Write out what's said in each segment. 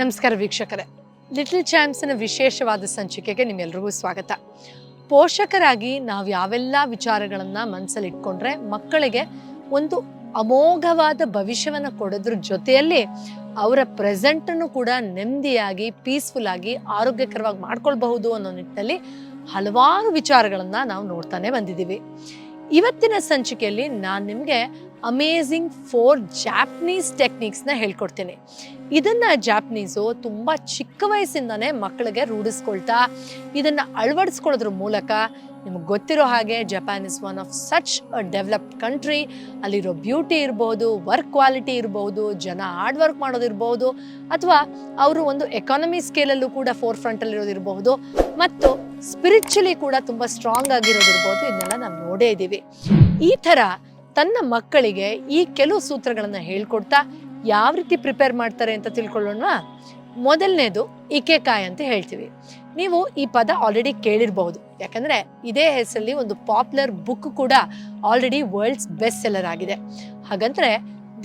ನಮಸ್ಕಾರ ವೀಕ್ಷಕರೇ, ಲಿಟಲ್ ಚಾಂಪ್ಸ್ನ ವಿಶೇಷವಾದ ಸಂಚಿಕೆಗೆ ನಿಮ್ಮೆಲ್ಲರಿಗೂ ಸ್ವಾಗತ. ಪೋಷಕರಾಗಿ ನಾವು ಯಾವೆಲ್ಲ ವಿಚಾರಗಳನ್ನು ಮನಸ್ಸಲ್ಲಿ ಇಟ್ಕೊಂಡ್ರೆ ಮಕ್ಕಳಿಗೆ ಒಂದು ಅಮೋಘವಾದ ಭವಿಷ್ಯವನ್ನು ಕೊಡೋದ್ರ ಜೊತೆಯಲ್ಲಿ ಅವರ ಪ್ರೆಸೆಂಟನ್ನು ಕೂಡ ನೆಮ್ಮದಿಯಾಗಿ ಪೀಸ್ಫುಲ್ ಆಗಿ ಆರೋಗ್ಯಕರವಾಗಿ ಮಾಡ್ಕೊಳ್ಬಹುದು ಅನ್ನೋ ನಿಟ್ಟಿನಲ್ಲಿ ಹಲವಾರು ವಿಚಾರಗಳನ್ನು ನಾವು ನೋಡ್ತಾನೆ ಬಂದಿದ್ದೀವಿ. ಇವತ್ತಿನ ಸಂಚಿಕೆಯಲ್ಲಿ ನಾನು ನಿಮಗೆ ಅಮೇಝಿಂಗ್ 4 ಜಾಪನೀಸ್ ಟೆಕ್ನಿಕ್ಸ್ನ ಹೇಳ್ಕೊಡ್ತೀನಿ. ಇದನ್ನು ಜಾಪನೀಸು ತುಂಬ ಚಿಕ್ಕ ವಯಸ್ಸಿಂದನೇ ಮಕ್ಕಳಿಗೆ ರೂಢಿಸ್ಕೊಳ್ತಾ ಇದನ್ನು ಅಳವಡಿಸ್ಕೊಳ್ಳೋದ್ರ ಮೂಲಕ ನಿಮಗೆ ಗೊತ್ತಿರೋ ಹಾಗೆ Japan is one of such a developed country. ಅಲ್ಲಿರೋ ಬ್ಯೂಟಿ ಇರ್ಬೋದು, ವರ್ಕ್ ಕ್ವಾಲಿಟಿ ಇರ್ಬೋದು, ಜನ ಹಾರ್ಡ್ ವರ್ಕ್ ಮಾಡೋದಿರ್ಬೋದು, ಅಥವಾ ಅವರು ಒಂದು ಎಕಾನಮಿ ಸ್ಕೇಲಲ್ಲೂ ಕೂಡ ಫೋರ್ ಫ್ರಂಟಲ್ಲಿರೋದಿರ್ಬೋದು, ಮತ್ತು ಸ್ಪಿರಿಚುಲಿ ಕೂಡ ತುಂಬ ಸ್ಟ್ರಾಂಗ್ ಆಗಿರೋದಿರ್ಬೋದು. ಇದನ್ನೆಲ್ಲ ನಾವು ನೋಡೇ ಇದ್ದೀವಿ. ಈ ಥರ ತನ್ನ ಮಕ್ಕಳಿಗೆ ಈ ಕೆಲವು ಸೂತ್ರಗಳನ್ನು ಹೇಳ್ಕೊಡ್ತಾ ಯಾವ ರೀತಿ ಪ್ರಿಪೇರ್ ಮಾಡ್ತಾರೆ ಅಂತ ತಿಳ್ಕೊಳ್ಳೋಣ. ಮೊದಲನೇದು ಇಕೆಕಾಯ್ ಅಂತ ಹೇಳ್ತೀವಿ. ನೀವು ಈ ಪದ ಆಲ್ರೆಡಿ ಕೇಳಿರಬಹುದು, ಯಾಕಂದರೆ ಇದೇ ಹೆಸರಲ್ಲಿ ಒಂದು ಪಾಪ್ಯುಲರ್ ಬುಕ್ ಕೂಡ ಆಲ್ರೆಡಿ ವರ್ಲ್ಡ್ಸ್ ಬೆಸ್ಟ್ ಸೆಲ್ಲರ್ ಆಗಿದೆ. ಹಾಗಂದ್ರೆ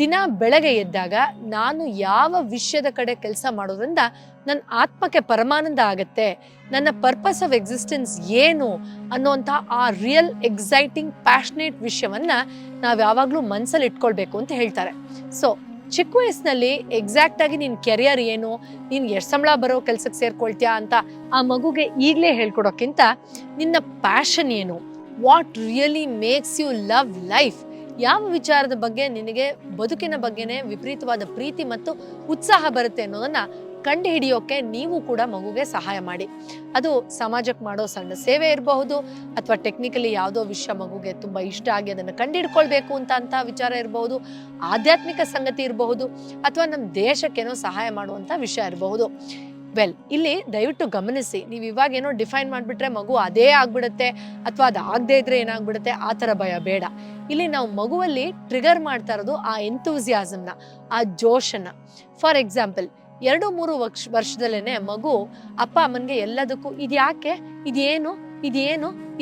ದಿನ ಬೆಳಗ್ಗೆ ಎದ್ದಾಗ ನಾನು ಯಾವ ವಿಷಯದ ಕಡೆ ಕೆಲಸ ಮಾಡೋದ್ರಿಂದ ನನ್ನ ಆತ್ಮಕ್ಕೆ ಪರಮಾನಂದ ಆಗತ್ತೆ, ನನ್ನ ಪರ್ಪಸ್ ಆಫ್ ಎಕ್ಸಿಸ್ಟೆನ್ಸ್ ಏನು ಅನ್ನೋಂಥ ಆ ರಿಯಲ್ ಎಕ್ಸೈಟಿಂಗ್ ಪ್ಯಾಷನೇಟ್ ವಿಷಯವನ್ನ ನಾವು ಯಾವಾಗಲೂ ಮನಸ್ಸಲ್ಲಿ ಇಟ್ಕೊಳ್ಬೇಕು ಅಂತ ಹೇಳ್ತಾರೆ. ಸೊ ಚಿಕ್ಕ ವಯಸ್ಸಿನಲ್ಲಿ ಎಕ್ಸಾಕ್ಟ್ ಆಗಿ ನಿನ್ನ ಕೆರಿಯರ್ ಏನು, ನೀನು ಎಷ್ಟು ಸಂಬಳ ಬರೋ ಕೆಲಸಕ್ಕೆ ಸೇರ್ಕೊಳ್ತೀಯಾ ಅಂತ ಆ ಮಗುಗೆ ಈಗಲೇ ಹೇಳ್ಕೊಡೋಕ್ಕಿಂತ ನಿನ್ನ ಪ್ಯಾಷನ್ ಏನು, what really makes you love life, ಯಾವ ವಿಚಾರದ ಬಗ್ಗೆ ನಿನಗೆ ಬದುಕಿನ ಬಗ್ಗೆನೇ ವಿಪರೀತವಾದ ಪ್ರೀತಿ ಮತ್ತು ಉತ್ಸಾಹ ಬರುತ್ತೆ ಅನ್ನೋದನ್ನ ಕಂಡು ಹಿಡಿಯೋಕೆ ನೀವು ಕೂಡ ಮಗುಗೆ ಸಹಾಯ ಮಾಡಿ. ಅದು ಸಮಾಜಕ್ಕೆ ಮಾಡೋ ಸಣ್ಣ ಸೇವೆ ಇರಬಹುದು, ಅಥವಾ ಟೆಕ್ನಿಕಲಿ ಯಾವುದೋ ವಿಷಯ ಮಗುಗೆ ತುಂಬ ಇಷ್ಟ ಆಗಿ ಅದನ್ನು ಕಂಡುಹಿಡ್ಕೊಳ್ಬೇಕು ಅಂತ ವಿಚಾರ ಇರಬಹುದು, ಆಧ್ಯಾತ್ಮಿಕ ಸಂಗತಿ ಇರಬಹುದು, ಅಥವಾ ನಮ್ಮ ದೇಶಕ್ಕೇನೋ ಸಹಾಯ ಮಾಡುವಂಥ ವಿಷಯ ಇರಬಹುದು. ಇಲ್ಲಿ ದಯವಿಟ್ಟು ಗಮನಿಸಿ, ನೀವು ಇವಾಗ ಏನೋ ಡಿಫೈನ್ ಮಾಡಿಬಿಟ್ರೆ ಮಗು ಅದೇ ಆಗ್ಬಿಡುತ್ತೆ ಅಥವಾ ಅದು ಆಗದೆ ಇದ್ರೆ ಏನಾಗ್ಬಿಡುತ್ತೆ, ಆ ಥರ ಭಯ ಬೇಡ. ಇಲ್ಲಿ ನಾವು ಮಗುವಲ್ಲಿ ಟ್ರಿಗರ್ ಮಾಡ್ತಾ ಇರೋದು ಆ ಎಂಥೂಸಿಯಾಸಮ್ನ, ಆ ಜೋಶನ್ನ. ಫಾರ್ ಎಕ್ಸಾಂಪಲ್, 2-3 ವರ್ಷದಲ್ಲೇನೆ ಮಗು ಅಪ್ಪ ಅಮ್ಮನಿಗೆ ಎಲ್ಲದಕ್ಕೂ ಇದು ಯಾಕೆ, ಇದೇನು,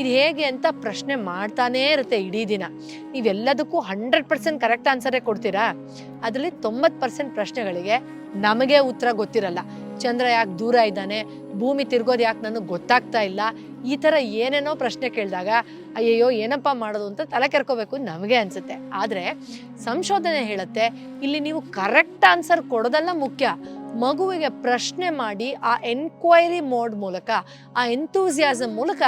ಇದು ಹೇಗೆ ಅಂತ ಪ್ರಶ್ನೆ ಮಾಡ್ತಾನೇ ಇರುತ್ತೆ ಇಡೀ ದಿನ. ನೀವೆಲ್ಲದಕ್ಕೂ 100% ಕರೆಕ್ಟ್ ಆನ್ಸರೇ ಕೊಡ್ತೀರಾ? ಅದರಲ್ಲಿ 90% ಪ್ರಶ್ನೆಗಳಿಗೆ ನಮಗೆ ಉತ್ತರ ಗೊತ್ತಿರಲ್ಲ. ಚಂದ್ರ ಯಾಕೆ ದೂರ ಇದ್ದಾನೆ, ಭೂಮಿ ತಿರ್ಗೋದು ಯಾಕೆ ನನಗೆ ಗೊತ್ತಾಗ್ತಾ ಇಲ್ಲ, ಈ ಥರ ಏನೇನೋ ಪ್ರಶ್ನೆ ಕೇಳಿದಾಗ ಅಯ್ಯಯ್ಯೋ ಏನಪ್ಪ ಮಾಡೋದು ಅಂತ ತಲೆ ಕೆರ್ಕೋಬೇಕು ನಮಗೆ ಅನ್ಸುತ್ತೆ. ಆದರೆ ಸಂಶೋಧನೆ ಹೇಳುತ್ತೆ, ಇಲ್ಲಿ ನೀವು ಕರೆಕ್ಟ್ ಆನ್ಸರ್ ಕೊಡೋದಲ್ಲ ಮುಖ್ಯ, ಮಗುವಿಗೆ ಪ್ರಶ್ನೆ ಮಾಡಿ ಆ ಎನ್ಕ್ವೈರಿ ಮೋಡ್ ಮೂಲಕ, ಆ ಎಂಥೂಸಿಯಾಸಮ್ ಮೂಲಕ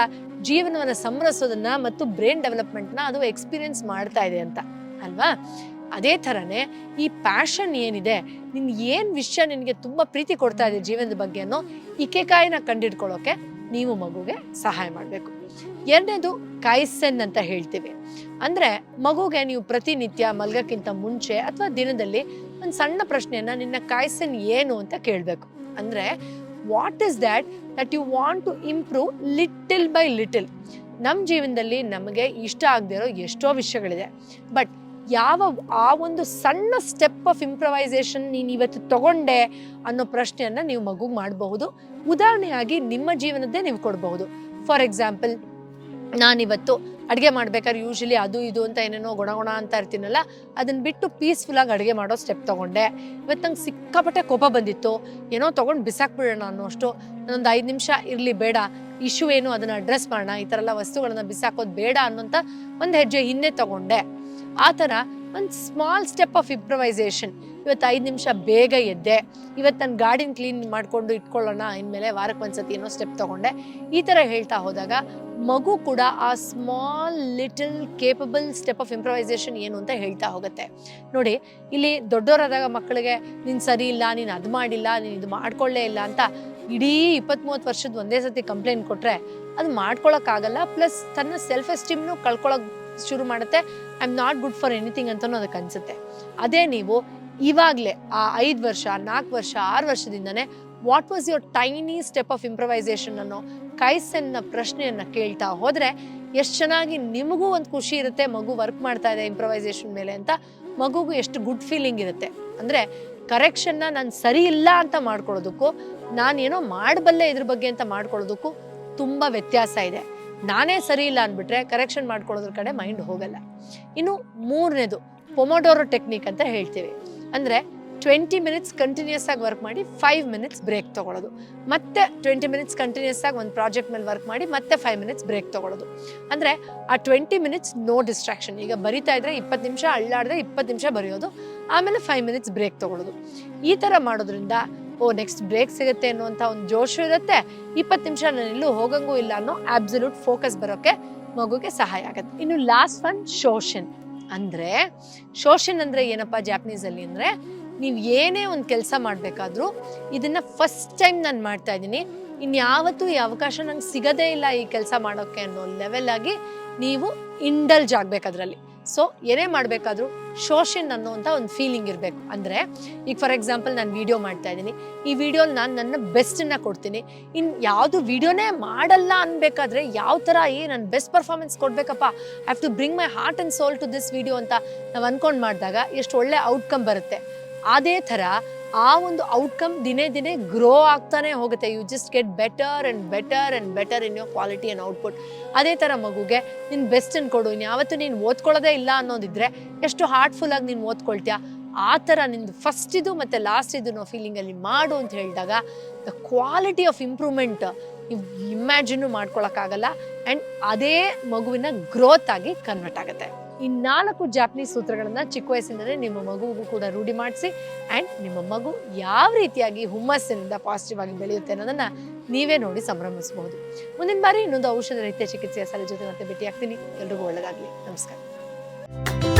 ಜೀವನವನ್ನು ಸಂಭ್ರಮಿಸೋದನ್ನ ಮತ್ತು ಬ್ರೈನ್ ಡೆವಲಪ್ಮೆಂಟ್ನ ಅದು ಎಕ್ಸ್ಪೀರಿಯನ್ಸ್ ಮಾಡ್ತಾ ಇದೆ ಅಂತ ಅಲ್ವಾ? ಅದೇ ಥರನೇ ಈ ಪ್ಯಾಷನ್ ಏನಿದೆ, ನಿನ್ ಏನು ವಿಷಯ ನಿನಗೆ ತುಂಬ ಪ್ರೀತಿ ಕೊಡ್ತಾ ಇದೆ ಜೀವನದ ಬಗ್ಗೆ ಅನ್ನೋ ಇಕೆಕಾಯಿನ ಕಂಡಿಡ್ಕೊಳ್ಳೋಕೆ ನೀವು ಮಗುಗೆ ಸಹಾಯ ಮಾಡಬೇಕು. ಎರಡನೇದು ಕೈಸೆನ್ ಅಂತ ಹೇಳ್ತೀವಿ. ಅಂದರೆ ಮಗುಗೆ ನೀವು ಪ್ರತಿನಿತ್ಯ ಮಲ್ಗಕ್ಕಿಂತ ಮುಂಚೆ ಅಥವಾ ದಿನದಲ್ಲಿ ಒಂದು ಸಣ್ಣ ಪ್ರಶ್ನೆಯನ್ನ, ನಿನ್ನ ಕೈಸೆನ್ ಏನು ಅಂತ ಕೇಳಬೇಕು. ಅಂದರೆ what is that you want to improve little by little. ನಮ್ಮ ಜೀವನದಲ್ಲಿ ನಮಗೆ ಇಷ್ಟ ಆಗದೆ ಇರೋ ಎಷ್ಟೋ ವಿಷಯಗಳಿದೆ, ಬಟ್ ಆ ಒಂದು ಸಣ್ಣ ಸ್ಟೆಪ್ ಆಫ್ ಇಂಪ್ರವೈಸೇಷನ್ ನೀನು ಇವತ್ತು ತಗೊಂಡೆ ಅನ್ನೋ ಪ್ರಶ್ನೆಯನ್ನ ನೀವು ಮಗುಗೆ ಮಾಡಬಹುದು. ಉದಾಹರಣೆಯಾಗಿ ನಿಮ್ಮ ಜೀವನದ್ದೇ ನೀವು ಕೊಡಬಹುದು. ಫಾರ್ ಎಕ್ಸಾಂಪಲ್, ನಾನಿವತ್ತು ಅಡುಗೆ ಮಾಡ್ಬೇಕಾದ್ರೆ ಯೂಶಲಿ ಅದು ಇದು ಅಂತ ಏನೇನೋ ಗೊಣ ಅಂತ ಇರ್ತೀನಲ್ಲ, ಅದನ್ನ ಬಿಟ್ಟು ಪೀಸ್ಫುಲ್ಲಾಗಿ ಅಡುಗೆ ಮಾಡೋ ಸ್ಟೆಪ್ ತಗೊಂಡೆ. ಇವತ್ತು ನಂಗೆ ಸಿಕ್ಕಾಪಟ್ಟೆ ಕೋಪ ಬಂದಿತ್ತು, ಏನೋ ತೊಗೊಂಡು ಬಿಸಾಕ್ಬಿಡೋಣ ಅನ್ನೋಷ್ಟು, ನಾನೊಂದು 5 ನಿಮಿಷ ಇರಲಿ, ಬೇಡ, ಇಶ್ಯೂ ಏನು ಅದನ್ನು ಅಡ್ರೆಸ್ ಮಾಡೋಣ, ಈ ಥರ ಎಲ್ಲ ವಸ್ತುಗಳನ್ನ ಬಿಸಾಕೋದು ಬೇಡ ಅನ್ನೋಂಥ ಒಂದು ಹೆಜ್ಜೆ ಹಿಂದೆ ತಗೊಂಡೆ. ಆ ಥರ ಒಂದು ಸ್ಮಾಲ್ ಸ್ಟೆಪ್ ಆಫ್ ಇಂಪ್ರವೈಸೇಷನ್. ಇವತ್ತು 5 ನಿಮಿಷ ಬೇಗ ಎದ್ದೆ, ಇವತ್ತು ನನ್ನ ಗಾಡಿನ ಕ್ಲೀನ್ ಮಾಡಿಕೊಂಡು ಇಟ್ಕೊಳ್ಳೋಣ, ಇನ್ಮೇಲೆ ವಾರಕ್ಕೆ ಒಂದ್ಸತಿ ಏನೋ ಸ್ಟೆಪ್ ತಗೊಂಡೆ. ಈ ಥರ ಹೇಳ್ತಾ ಹೋದಾಗ ಮಗು ಕೂಡ ಆ small little capable step of improvisation ಏನು ಅಂತ ಹೇಳ್ತಾ ಹೋಗುತ್ತೆ. ನೋಡಿ, ಇಲ್ಲಿ ದೊಡ್ಡವರಾದಾಗ ಮಕ್ಕಳಿಗೆ ನೀನು ಸರಿ ಇಲ್ಲ, ನೀನು ಅದು ಮಾಡಿಲ್ಲ, ನೀನು ಇದು ಮಾಡ್ಕೊಳ್ಳೇ ಇಲ್ಲ ಅಂತ ಇಡೀ 20-30 ವರ್ಷದ ಒಂದೇ ಸತಿ ಕಂಪ್ಲೇಂಟ್ ಕೊಟ್ಟರೆ ಅದು ಮಾಡ್ಕೊಳಕ್ಕಾಗಲ್ಲ. ಪ್ಲಸ್ ತನ್ನ ಸೆಲ್ಫ್ ಎಸ್ಟೀಮ್ನು ಕಳ್ಕೊಳಕ್ ಶುರು ಮಾಡುತ್ತೆ. I am not good for anything ಅಂತಲೂ ಅದಕ್ಕೆ ಅನ್ಸುತ್ತೆ. ಅದೇ ನೀವು ಇವಾಗಲೇ ಆ 5 ವರ್ಷ, 4 ವರ್ಷ, 6 ವರ್ಷದಿಂದನೇ what was your tiny step of improvisation ಅನ್ನೋ ಕೈಸೆನ್ನ ಪ್ರಶ್ನೆಯನ್ನ ಕೇಳ್ತಾ ಹೋದ್ರೆ ಎಷ್ಟು ಚೆನ್ನಾಗಿ ನಿಮಗೂ ಒಂದು ಖುಷಿ ಇರುತ್ತೆ, ಮಗು ವರ್ಕ್ ಮಾಡ್ತಾ ಇದೆ ಇಂಪ್ರವೈಸೇಷನ್ ಮೇಲೆ ಅಂತ. ಮಗುಗೂ ಎಷ್ಟು ಗುಡ್ ಫೀಲಿಂಗ್ ಇರುತ್ತೆ. ಅಂದರೆ ಕರೆಕ್ಷನ್ನ ನಾನು ಸರಿ ಇಲ್ಲ ಅಂತ ಮಾಡ್ಕೊಳ್ಳೋದಕ್ಕೂ, ನಾನೇನೋ ಮಾಡಬಲ್ಲೆ ಇದ್ರ ಬಗ್ಗೆ ಅಂತ ಮಾಡ್ಕೊಳ್ಳೋದಕ್ಕೂ ತುಂಬ ವ್ಯತ್ಯಾಸ ಇದೆ. ನಾನೇ ಸರಿ ಇಲ್ಲ ಅಂದ್ಬಿಟ್ರೆ ಕರೆಕ್ಷನ್ ಮಾಡ್ಕೊಳ್ಳೋದ್ರ ಕಡೆ ಮೈಂಡ್ ಹೋಗಲ್ಲ. ಇನ್ನು 3ನೇದು ಪೊಮೊಡೋರೋ ಟೆಕ್ನಿಕ್ ಅಂತ ಹೇಳ್ತೀವಿ. ಅಂದರೆ 20 ಮಿನಿಟ್ಸ್ ಕಂಟಿನ್ಯೂಸ್ ಆಗಿ ವರ್ಕ್ ಮಾಡಿ 5 ಮಿನಿಟ್ಸ್ ಬ್ರೇಕ್ ತೊಗೊಳ್ಳೋದು, ಮತ್ತೆ 20 ಮಿನಿಟ್ಸ್ ಕಂಟಿನ್ಯೂಸ್ ಆಗಿ ಒಂದು ಪ್ರಾಜೆಕ್ಟ್ ಮೇಲೆ ವರ್ಕ್ ಮಾಡಿ ಮತ್ತೆ 5 ಮಿನಿಟ್ಸ್ ಬ್ರೇಕ್ ತೊಗೊಳ್ಳೋದು. ಅಂದರೆ ಆ 20 ಮಿನಿಟ್ಸ್ ನೋ ಡಿಸ್ಟ್ರಾಕ್ಷನ್. ಈಗ ಬರಿತಾ ಇದ್ರೆ 20 ನಿಮಿಷ ಅಳ್ಳಾಡದೆ 20 ನಿಮಿಷ ಬರೆಯೋದು, ಆಮೇಲೆ 5 ಮಿನಿಟ್ಸ್ ಬ್ರೇಕ್ ತೊಗೊಳ್ಳೋದು. ಈ ಥರ ಮಾಡೋದ್ರಿಂದ ನೆಕ್ಸ್ಟ್ ಬ್ರೇಕ್ ಸಿಗುತ್ತೆ ಅನ್ನುವಂಥ ಒಂದು ಜೋಶು ಇರುತ್ತೆ. 20 ನಿಮಿಷ ನಾನು ಎಲ್ಲೂ ಹೋಗಂಗೂ ಇಲ್ಲ ಅನ್ನೋ ಅಬ್ಸಲ್ಯೂಟ್ ಫೋಕಸ್ ಬರೋಕ್ಕೆ ಮಗುಗೆ ಸಹಾಯ ಆಗುತ್ತೆ. ಇನ್ನು ಲಾಸ್ಟ್ ಒನ್ ಶೋಷನ್. ಅಂದರೆ ಶೋಷನ್ ಅಂದರೆ ಏನಪ್ಪ ಜಾಪನೀಸಲ್ಲಿ ಅಂದರೆ, ನೀವು ಏನೇ ಒಂದು ಕೆಲಸ ಮಾಡಬೇಕಾದ್ರೂ ಇದನ್ನು ಫಸ್ಟ್ ಟೈಮ್ ನಾನು ಮಾಡ್ತಾ ಇದ್ದೀನಿ, ಇನ್ಯಾವತ್ತೂ ಈ ಅವಕಾಶ ನಂಗೆ ಸಿಗೋದೇ ಇಲ್ಲ ಈ ಕೆಲಸ ಮಾಡೋಕ್ಕೆ ಅನ್ನೋ ಲೆವೆಲ್ ಆಗಿ ನೀವು ಇಂಡಲ್ಜ್ ಆಗಬೇಕು ಅದರಲ್ಲಿ. ಸೊ ಏನೇ ಮಾಡಬೇಕಾದ್ರೂ ಶೋಷನ್ ಅನ್ನೋವಂಥ ಒಂದು ಫೀಲಿಂಗ್ ಇರಬೇಕು. ಅಂದರೆ ಈಗ ಫಾರ್ ಎಕ್ಸಾಂಪಲ್ ನಾನು ವಿಡಿಯೋ ಮಾಡ್ತಾ ಇದ್ದೀನಿ, ಈ ವಿಡಿಯೋಲಿ ನಾನು ನನ್ನ ಬೆಸ್ಟನ್ನು ಕೊಡ್ತೀನಿ. ಇನ್ನು ಯಾವುದು ವಿಡಿಯೋನೇ ಮಾಡಲ್ಲ ಅನ್ಬೇಕಾದ್ರೆ ಯಾವ ಥರ ನನ್ನ ಬೆಸ್ಟ್ ಪರ್ಫಾರ್ಮೆನ್ಸ್ ಕೊಡಬೇಕಪ್ಪ, I have to bring my heart and soul to this video ಅಂತ ನಾವು ಅಂದ್ಕೊಂಡು ಮಾಡಿದಾಗ ಎಷ್ಟು ಒಳ್ಳೆ ಔಟ್ಕಮ್ ಬರುತ್ತೆ. ಅದೇ ಥರ ಆ ಒಂದು ಔಟ್ಕಮ್ ದಿನೇ ದಿನೇ ಗ್ರೋ ಆಗ್ತಾನೆ ಹೋಗುತ್ತೆ. You just get better and better and better in your quality and output. ಅದೇ ಥರ ಮಗುಗೆ ನೀನು ಬೆಸ್ಟನ್ನು ಕೊಡು, ಇನ್ಯಾವತ್ತೂ ನೀನು ಓದ್ಕೊಳ್ಳೋದೇ ಇಲ್ಲ ಅನ್ನೋದಿದ್ರೆ ಎಷ್ಟು ಹಾರ್ಟ್ಫುಲ್ಲಾಗಿ ನೀನು ಓದ್ಕೊಳ್ತೀಯ, ಆ ಥರ ನಿಂದು ಫಸ್ಟ್ ಇದು ಮತ್ತು ಲಾಸ್ಟ್ ಇದು ನಾವು ಫೀಲಿಂಗಲ್ಲಿ ಮಾಡು ಅಂತ ಹೇಳಿದಾಗ ದ ಕ್ವಾಲಿಟಿ ಆಫ್ ಇಂಪ್ರೂವ್ಮೆಂಟ್ ನೀವು ಇಮ್ಯಾಜಿನ್ನು ಮಾಡ್ಕೊಳಕ್ಕಾಗಲ್ಲ. ಆ್ಯಂಡ್ ಅದೇ ಮಗುವಿನ ಗ್ರೋತ್ ಆಗಿ ಕನ್ವರ್ಟ್ ಆಗುತ್ತೆ. ಈ 4 ಜಾಪನೀಸ್ ಸೂತ್ರಗಳನ್ನು ಚಿಕ್ಕ ವಯಸ್ಸಿಂದಲೇ ನಿಮ್ಮ ಮಗುವಿಗೂ ಕೂಡ ರೂಢಿ ಮಾಡಿಸಿ, ಆ್ಯಂಡ್ ನಿಮ್ಮ ಮಗು ಯಾವ ರೀತಿಯಾಗಿ ಹುಮ್ಮಸ್ಸಿನಿಂದ ಪಾಸಿಟಿವ್ ಆಗಿ ಬೆಳೆಯುತ್ತೆ ಅನ್ನೋದನ್ನು ನೀವೇ ನೋಡಿ ಸಂಭ್ರಮಿಸಬಹುದು. ಮುಂದಿನ ಬಾರಿ ಇನ್ನೊಂದು ಔಷಧ ರೀತಿಯ ಚಿಕಿತ್ಸೆಯ ಸಲಹೆ ಜೊತೆ ಮತ್ತೆ ಭೇಟಿ ಆಗ್ತೀನಿ. ಎಲ್ರಿಗೂ ಒಳ್ಳೆಯದಾಗಲಿ. ನಮಸ್ಕಾರ.